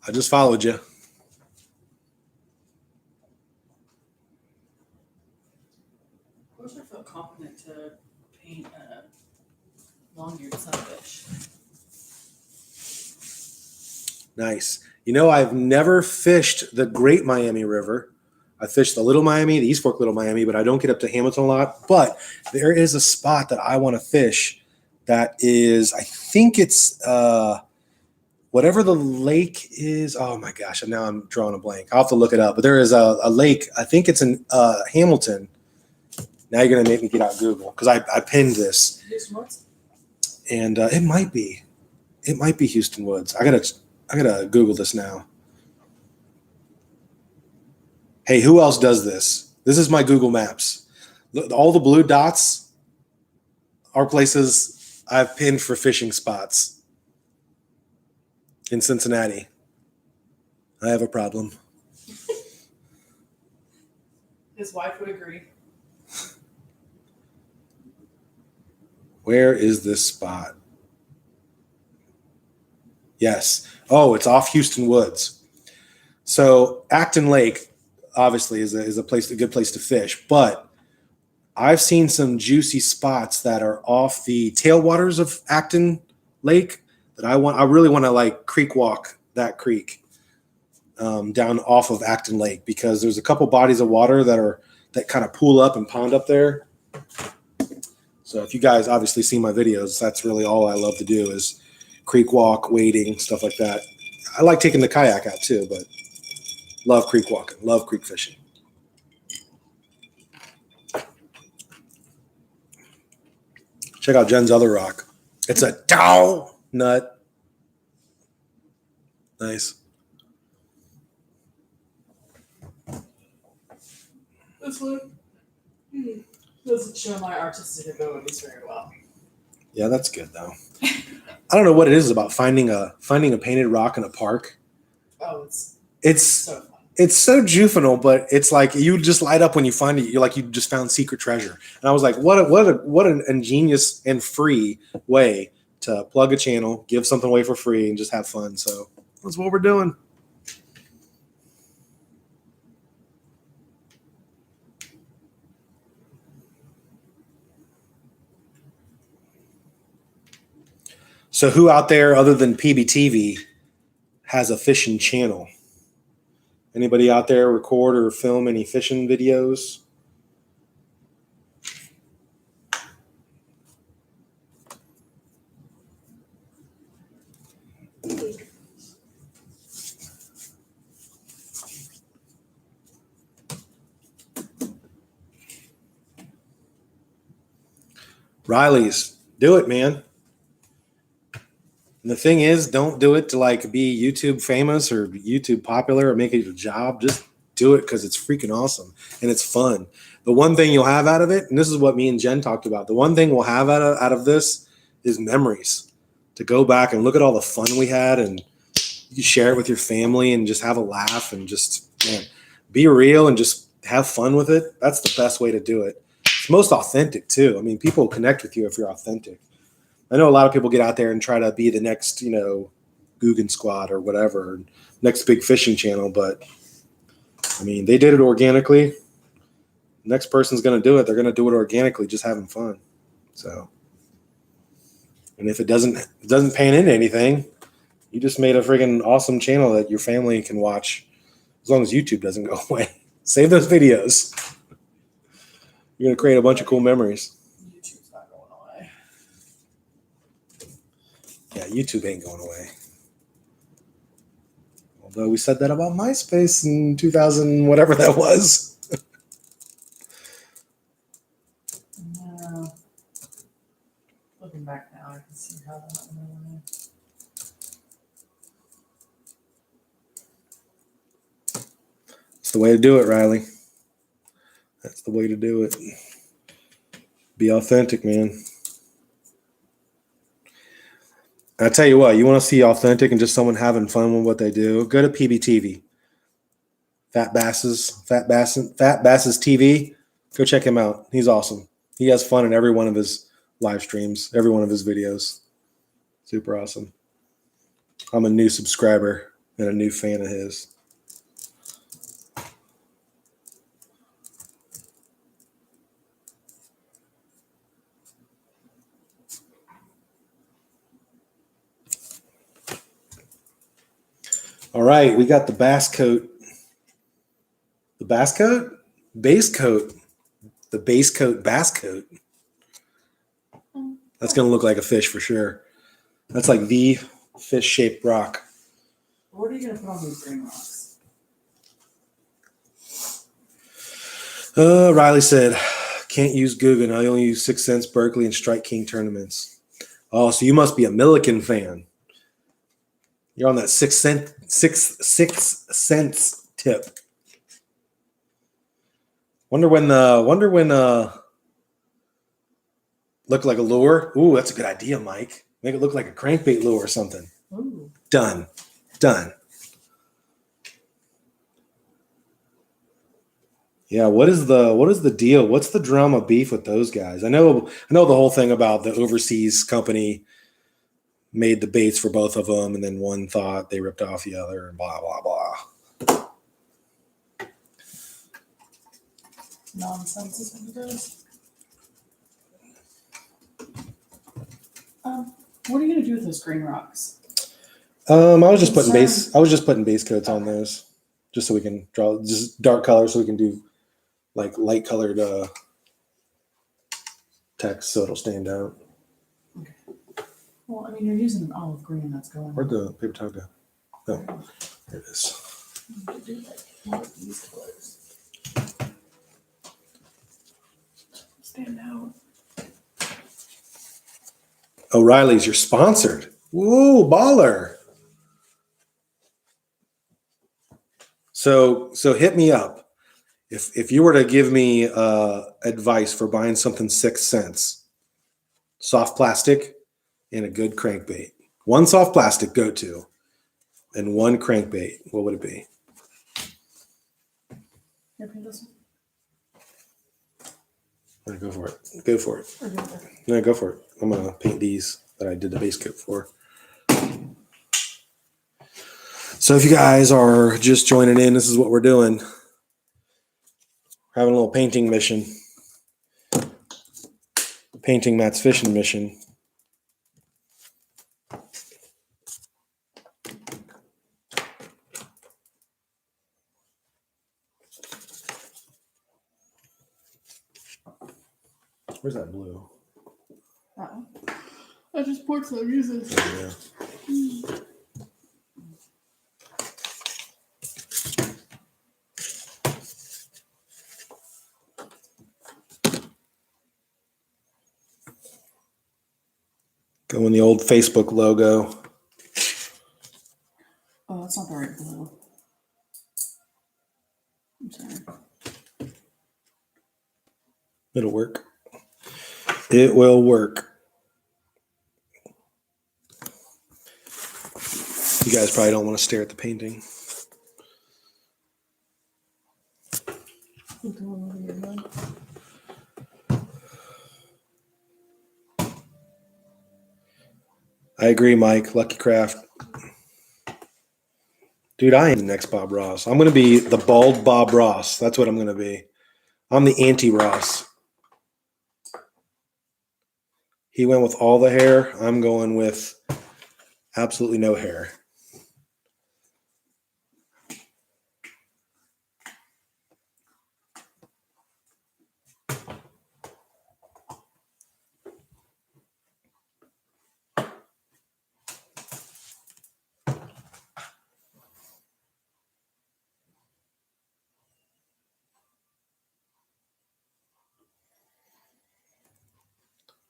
I just followed you. I wish I felt confident to paint a long-eared sunfish. Nice. You know, I've never fished the Great Miami River. I fished the Little Miami, the East Fork Little Miami, but I don't get up to Hamilton a lot. But there is a spot that I want to fish that is, I think it's whatever the lake is. Oh my gosh, now I'm drawing a blank. I'll have to look it up. But there is a lake, I think it's in Hamilton. Now you're going to make me get out Google because I pinned this. And it might be Houston Woods. I gotta Google this now. Hey, who else does this? This is my Google Maps. Look, all the blue dots are places I've pinned for fishing spots in Cincinnati. I have a problem. His wife would agree. Where is this spot? Yes. Oh, it's off Houston Woods. So Acton Lake obviously is a good place to fish, but I've seen some juicy spots that are off the tailwaters of Acton Lake that I really want to like creek walk that creek down off of Acton Lake because there's a couple bodies of water that kind of pool up and pond up there. So if you guys obviously see my videos, that's really all I love to do is creek walk, wading, stuff like that. I like taking the kayak out too, but love creek walking, love creek fishing. Check out Jen's other rock. It's a Dow nut. Nice. This one. Doesn't show my artistic abilities very well. Yeah, that's good though. I don't know what it is about finding a painted rock in a park. Oh, it's It's so fun. it's so juvenile, but it's like you just light up when you find it. You're like you just found secret treasure. And I was like, what an ingenious and free way to plug a channel, give something away for free, and just have fun. So that's what we're doing. So who out there other than PBTV has a fishing channel? Anybody out there record or film any fishing videos? Riley's, do it, man. And the thing is, don't do it to like be YouTube famous or YouTube popular or make it a job. Just do it because it's freaking awesome and it's fun. The one thing you'll have out of it, and this is what me and Jen talked about, the one thing we'll have out of this is memories. To go back and look at all the fun we had, and you can share it with your family and just have a laugh and just, man, be real and just have fun with it. That's the best way to do it. It's most authentic too. I mean, people connect with you if you're authentic. I know a lot of people get out there and try to be the next, Guggen Squad or whatever, next big fishing channel. But I mean, they did it organically. Next person's going to do it. They're going to do it organically, just having fun. So, and if it doesn't pan into anything, you just made a friggin' awesome channel that your family can watch, as long as YouTube doesn't go away. Save those videos. You're going to create a bunch of cool memories. YouTube's not going away. Yeah, YouTube ain't going away. Although we said that about MySpace in 2000, whatever that was. No. Looking back now, I can see how that went away. That's the way to do it, Riley. That's the way to do it. Be authentic, man. I tell you what, you want to see authentic and just someone having fun with what they do, go to PBTV. Fat Basses TV. Go check him out. He's awesome. He has fun in every one of his live streams, every one of his videos. Super awesome. I'm a new subscriber and a new fan of his. All right, we got the bass coat. The bass coat? Base coat. The base coat bass coat. That's going to look like a fish for sure. That's like the fish-shaped rock. What are you going to put on these green rocks? Riley said, can't use Guggen. I only use 6 Cents, Berkeley, and Strike King tournaments. Oh, so you must be a Milliken fan. You're on that 6 cents tip. Wonder when look like a lure. Ooh, that's a good idea, Mike. Make it look like a crankbait lure or something. Ooh. Done. Yeah, what is the deal? What's the drama beef with those guys? I know the whole thing about the overseas company made the baits for both of them, and then one thought they ripped off the other, and blah blah blah. Nonsense is what it is. What are you gonna do with those green rocks? I was just putting base coats on those, just so we can draw just dark color, so we can do like light colored text, so it'll stand out. Okay. Well, I mean, you're using an olive green that's going. Where'd the paper towel go? Oh, there it is. You do like one of these colors. Stand out. O'Reilly's, you're sponsored. Woo, baller. So hit me up. If you were to give me advice for buying something 6 cents, soft plastic and a good crankbait, one soft plastic go-to and one crankbait, what would it be? Here, paint this All right, go for it. Go for it. one. Or do it. No, go for it. I'm gonna paint these that I did the base coat for. So if you guys are just joining in, this is what we're doing. We're having a little painting mission. Painting Matt's fishing mission. Where's that blue? That one. I just poured some uses. Yeah. Go in the old Facebook logo. Oh, that's not the right blue. I'm sorry. It'll work. It will work. You guys probably don't want to stare at the painting. Put the one over your head. I agree, Mike. Lucky Craft. Dude, I am the next Bob Ross. I'm going to be the bald Bob Ross. That's what I'm going to be. I'm the anti-Ross. He went with all the hair. I'm going with absolutely no hair.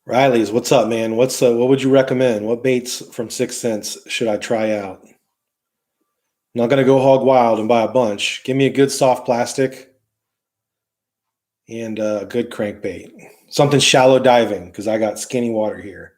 Riley's, what's up, man? What would you recommend? What baits from 6 cents should I try out? I'm not going to go hog wild and buy a bunch. Give me a good soft plastic and a good crankbait. Something shallow diving because I got skinny water here.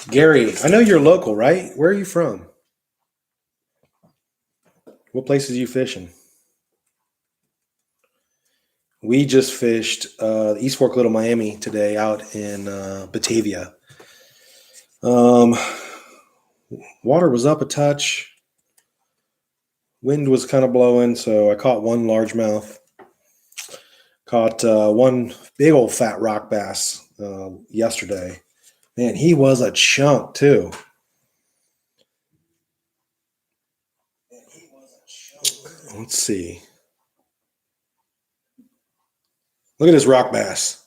Gary, I know you're local, right? Where are you from? What places are you fishing? We just fished East Fork Little Miami today out in Batavia. Water was up a touch. Wind was kind of blowing, so I caught one largemouth. Caught one big old fat rock bass yesterday. Man, he was a chunk too. Let's see. Look at this rock bass.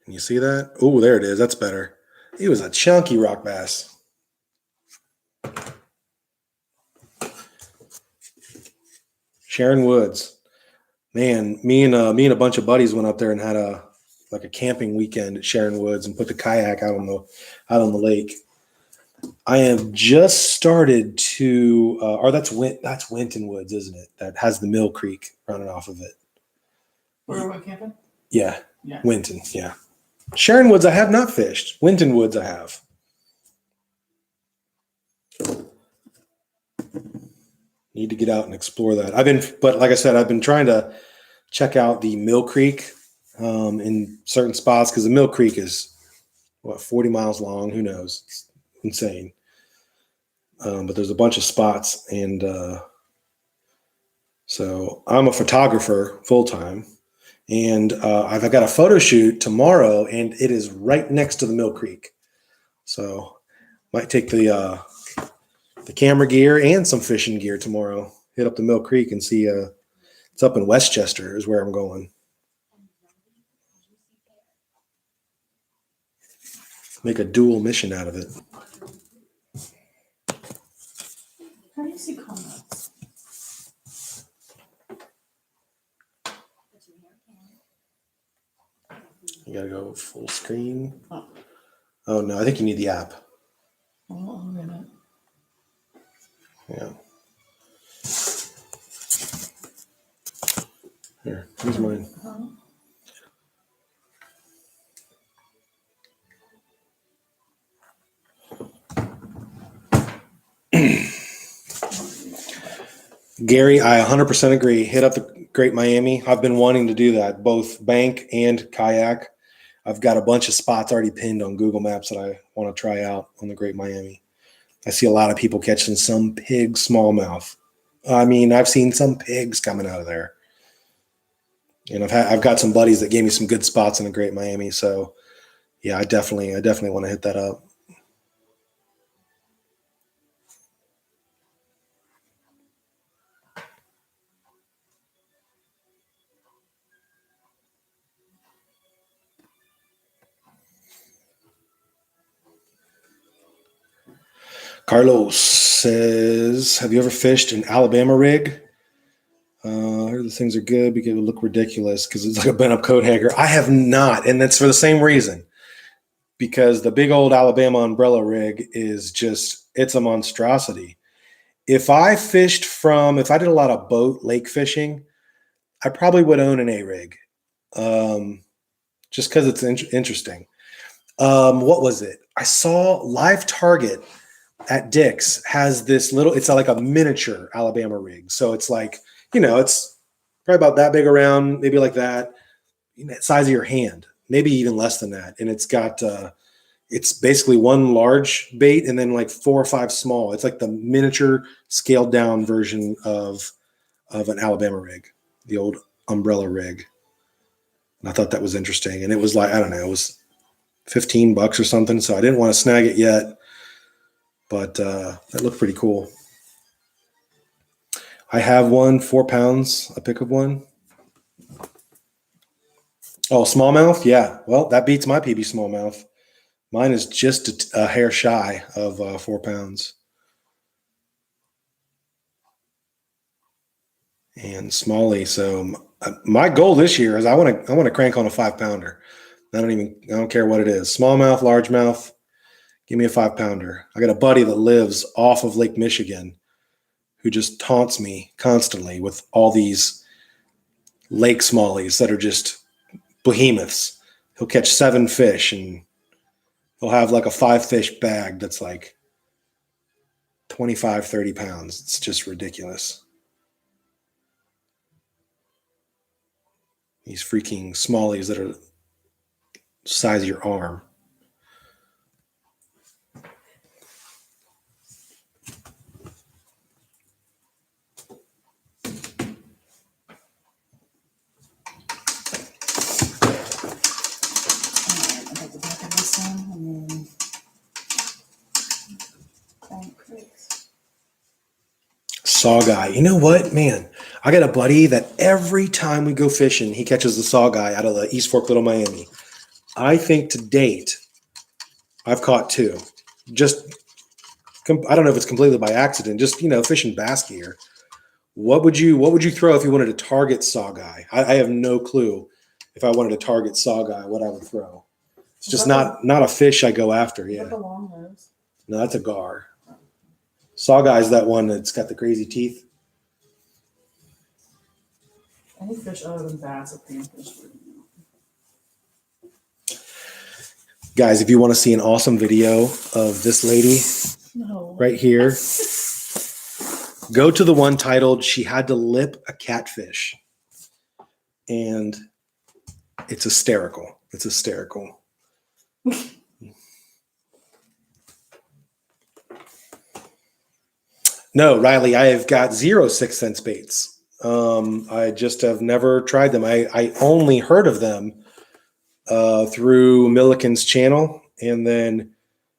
Can you see that? Oh, there it is. That's better. He was a chunky rock bass. Sharon Woods. Man, me and a bunch of buddies went up there and had a camping weekend at Sharon Woods and put the kayak out on the lake. I have just started to, or that's Winton Woods, isn't it? That has the Mill Creek running off of it. Where are we camping? Yeah, Yeah. Winton. Yeah, Sharon Woods I have not fished. Winton Woods I have. Need to get out and explore that. But like I said, I've been trying to check out the Mill Creek in certain spots because the Mill Creek is 40 miles long. Who knows? It's insane. But there's a bunch of spots, and so I'm a photographer full time, And I've got a photo shoot tomorrow, and it is right next to the Mill Creek. So might take the camera gear and some fishing gear tomorrow. Hit up the Mill Creek and see. It's up in Westchester is where I'm going. Make a dual mission out of it. How do you see comments? You gotta go full screen. Oh. Oh no, I think you need the app. Oh, I'm gonna. Yeah. Here, here's mine. Huh? Gary, I 100% agree. Hit up the Great Miami. I've been wanting to do that, both bank and kayak. I've got a bunch of spots already pinned on Google Maps that I want to try out on the Great Miami. I see a lot of people catching some pig smallmouth. I mean, I've seen some pigs coming out of there. And I've got some buddies that gave me some good spots in the Great Miami. So yeah, I definitely want to hit that up. Carlos says, have you ever fished an Alabama rig? I heard the things are good because it would look ridiculous because it's like a bent up coat hanger. I have not, and that's for the same reason. Because the big old Alabama umbrella rig is just, it's a monstrosity. If I did a lot of boat lake fishing, I probably would own an A-rig. Just because it's interesting. What was it? I saw Live Target at Dick's has this little, it's like a miniature Alabama rig. So it's like, it's probably about that big around, maybe like that, size of your hand, maybe even less than that. And it's got, it's basically one large bait and then like 4 or 5 small. It's like the miniature scaled down version of an Alabama rig, the old umbrella rig. And I thought that was interesting. And it was like, I don't know, it was $15 or something. So I didn't want to snag it yet, but that looked pretty cool. I have one, 4 pounds, a pick of one. Oh, smallmouth? Yeah. Well, that beats my PB smallmouth. Mine is just a hair shy of 4 pounds. And Smalley. So my goal this year is I want to crank on a 5-pounder. I don't care what it is. Smallmouth, largemouth. Give me a 5-pounder. I got a buddy that lives off of Lake Michigan who just taunts me constantly with all these lake smallies that are just behemoths. He'll catch 7 fish and he'll have like a 5-fish bag that's like 25, 30 pounds. It's just ridiculous. These freaking smallies that are the size of your arm. Saw guy. You know what, man? I got a buddy that every time we go fishing, he catches the saw guy out of the East Fork Little Miami. I think to date, I've caught 2. Just, I don't know if it's completely by accident. Just fishing bass gear. What would you throw if you wanted to target saw guy? I have no clue if I wanted to target saw guy what I would throw. It's just not a fish I go after. Yeah. The long nose. No, that's a gar. Saw guy is that one that's got the crazy teeth. Any fish other than bass are panfish. Guys, if you want to see an awesome video of this lady right here, go to the one titled "She Had to Lip a Catfish." And it's hysterical. It's hysterical. No, Riley, I have got 0 6 cents baits. I just have never tried them. I only heard of them through Milliken's channel. And then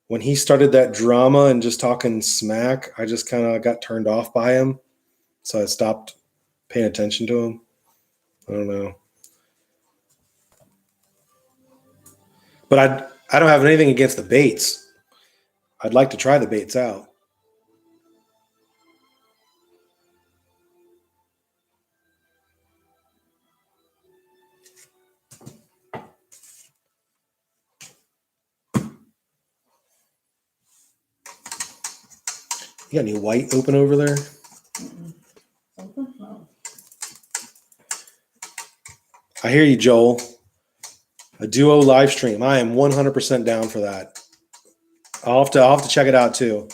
when he started that drama and just talking smack, I just kind of got turned off by him. So I stopped paying attention to him. I don't know. But I don't have anything against the baits. I'd like to try the baits out. You got any white open over there? Something? No. I hear you, Joel. A duo live stream. I am 100% down for that. I'll have to check it out too.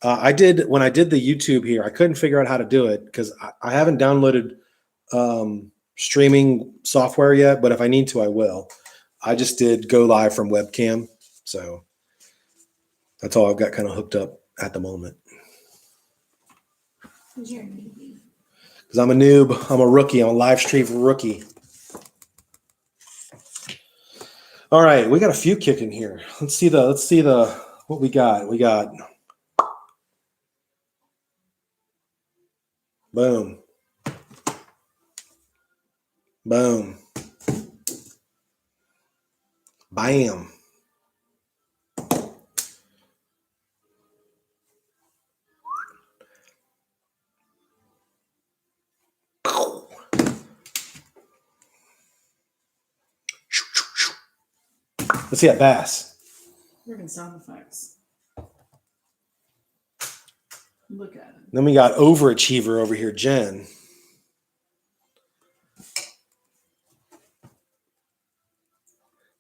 When I did the YouTube here, I couldn't figure out how to do it because I haven't downloaded streaming software yet, but if I need to, I will. I just did go live from webcam. So that's all I've got kind of hooked up at the moment. You're a newbie. Because I'm a noob. I'm a rookie. I'm a live stream rookie. All right, we got a few kicking here. Let's see the what we got. We got boom. Boom. Bam. Let's see that bass. Freaking sound effects. Look at it. Then we got overachiever over here, Jen.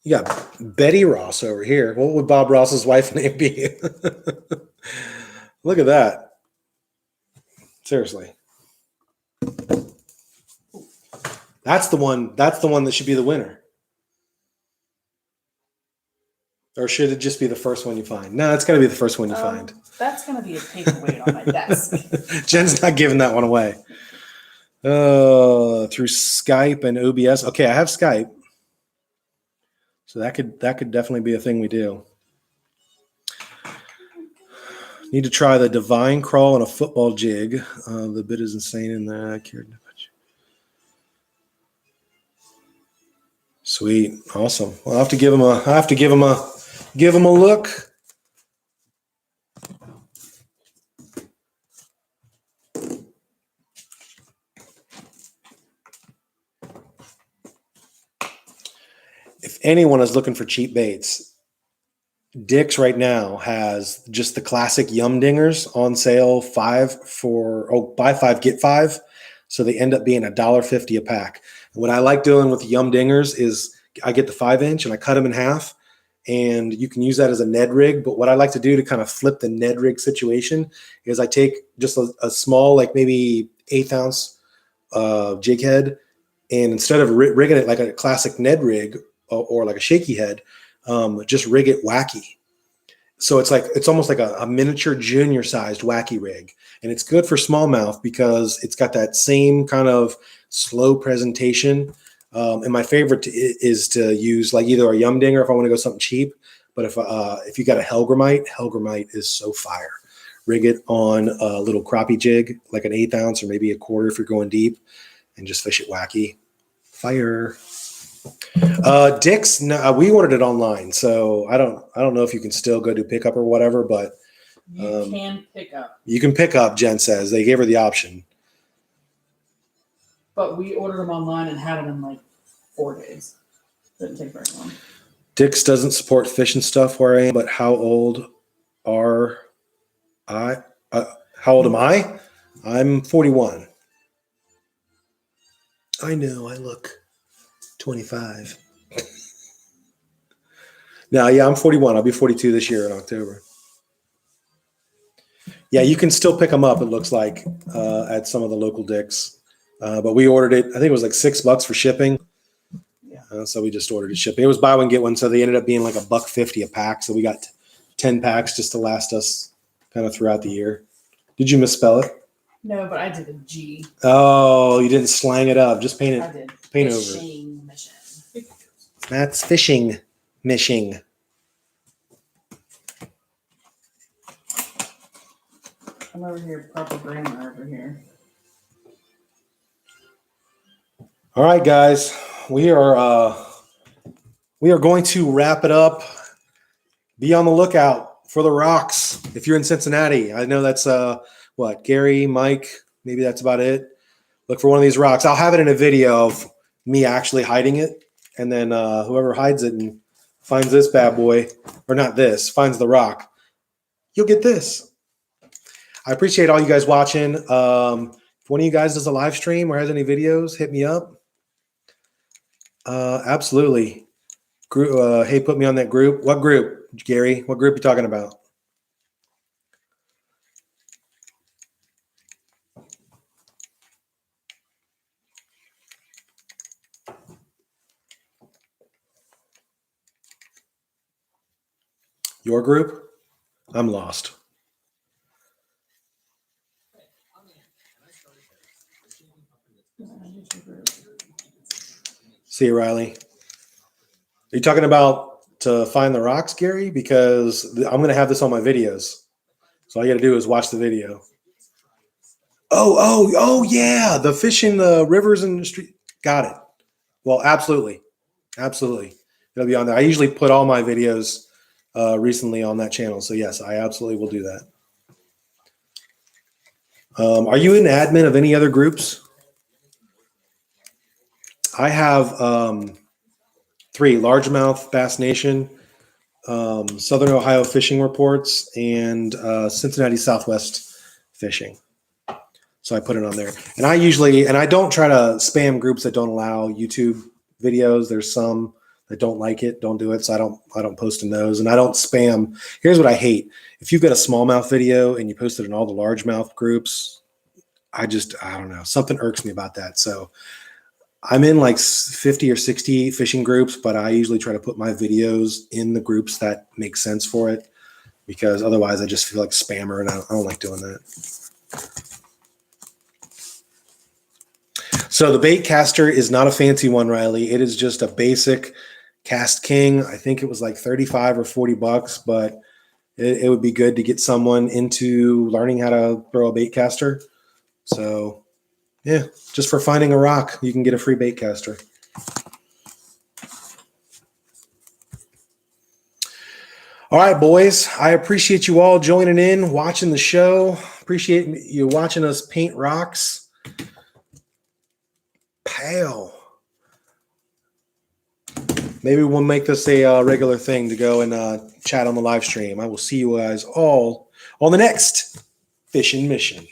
You got Betty Ross over here. What would Bob Ross's wife name be? Look at that. Seriously. That's the one that should be the winner. Or should it just be the first one you find? No, it's got to be the first one you find. That's going to be a paperweight on my desk. Jen's not giving that one away. Through Skype and OBS. Okay, I have Skype. So that could definitely be a thing we do. Need to try the divine crawl on a football jig. The bit is insane in that. Sweet, awesome. Well, I'll have to give him a look. If anyone is looking for cheap baits, Dick's right now has just the classic yum dingers on sale, buy 5 get 5. So they end up being $1.50 a pack. And what I like doing with the yum dingers is I get the 5-inch and I cut them in half, and you can use that as a Ned rig. But what I like to do to kind of flip the Ned rig situation is I take just a small, like maybe 1/8 ounce jig head, and instead of rigging it like a classic Ned rig or like a shaky head, just rig it wacky. So it's almost like a miniature junior sized wacky rig. And it's good for smallmouth because it's got that same kind of slow presentation. And my favorite is to use like either a yum dinger if I want to go something cheap. But if you got a Helgramite is so fire. Rig it on a little crappie jig, like an 1/8 ounce or maybe a quarter if you're going deep, and just fish it wacky. Fire. Dick's, no, we ordered it online, so I don't know if you can still go do pickup or whatever, but You can pick up. you can pick up. Jen says they gave her the option. But we ordered them online and had them in like 4 days. Didn't take very long. Dick's doesn't support fish and stuff where I am, but how old are I? How old am I? I'm 41. I know, I look 25. No, yeah, I'm 41. I'll be 42 this year in October. Yeah, you can still pick them up, it looks like, at some of the local Dick's. But we ordered it, I think it was like $6 for shipping. Yeah. So we just ordered it shipping. It was buy one, get one. So they ended up being like $1.50 a pack. So we got 10 packs just to last us kind of throughout the year. Did you misspell it? No, but I did a G. Oh, you didn't slang it up. Just paint I it. did. Paint over it. Fishing mission. That's fishing mission. I'm over here, proper grammar over here. All right, guys, we are going to wrap it up. Be on the lookout for the rocks if you're in Cincinnati. I know that's Gary, Mike, maybe that's about it. Look for one of these rocks. I'll have it in a video of me actually hiding it, and then whoever hides it and finds this bad boy, or not this, finds the rock, you'll get this. I appreciate all you guys watching. If one of you guys does a live stream or has any videos, hit me up. Absolutely. Hey, put me on that group. What group, Gary? What group are you talking about? Your group? I'm lost. See you, Riley. Are you talking about to find the rocks, Gary? Because I'm going to have this on my videos. So all you got to do is watch the video. Oh, yeah. The fish in the rivers and the street. Got it. Well, absolutely. Absolutely. It'll be on there. I usually put all my videos recently on that channel. So, yes, I absolutely will do that. Are you an admin of any other groups? I have 3: Largemouth Bass Nation, Southern Ohio Fishing Reports, and Cincinnati Southwest Fishing. So I put it on there. And I don't try to spam groups that don't allow YouTube videos. There's some that don't like it, don't do it. So I don't post in those. And I don't spam. Here's what I hate. If you've got a smallmouth video and you post it in all the largemouth groups, I don't know. Something irks me about that. So I'm in like 50 or 60 fishing groups, but I usually try to put my videos in the groups that make sense for it, because otherwise I just feel like spammer, and I don't like doing that. So the bait caster is not a fancy one, Riley. It is just a basic Cast King. I think it was like 35 or 40 bucks, but it would be good to get someone into learning how to throw a bait caster. So yeah, just for finding a rock, you can get a free bait caster. All right, boys. I appreciate you all joining in, watching the show. Appreciate you watching us paint rocks. Pal. Maybe we'll make this a regular thing to go and chat on the live stream. I will see you guys all on the next Fishing Mission.